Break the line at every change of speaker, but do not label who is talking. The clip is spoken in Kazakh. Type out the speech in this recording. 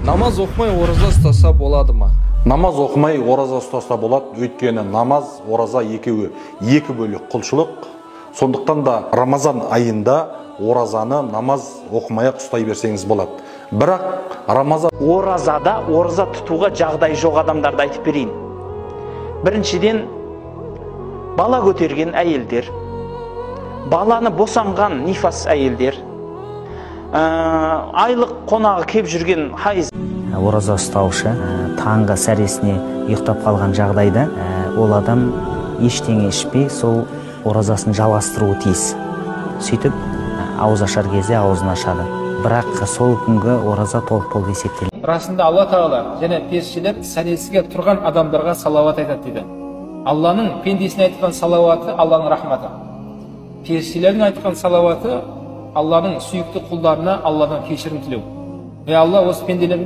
Намаз оқымай ораза ұстаса болады ма?
Намаз оқымай ораза ұстаса болады, өйткені намаз, ораза екеуі екі бөлек құлшылық. Сондықтан да Рамазан айында оразаны намаз оқымай ұстай берсеңіз болады. Бірақ Рамазан
оразада ораза тұтуға жағдай жоқ адамдарды айтып берейін. Біріншіден, бала көтерген әйелдер, баланы босанған нифас әйелдер, айлық қонағы кеп жүрген хайыз.
Ораза ұстаушы таңғы сәресіне ұйықтап қалған жағдайда ол адам ештеңе ішпей сол оразасын жалғастыруы тиіс. Сөйтіп ауыз ашар кезде аузын ашады. Бірақ сол күнгі ораза толық есептеледі.
Расында Алла Тағала және періштелер сәресіге тұрған адамдарға салауат айтады дейді. Алланың пендесіне айтқан салауаты Алланың рахматы. Періштелердің айтқан салауаты Алланың сүйікті құлдарына Алладан кешірім тілеу. Алла осы пенделерді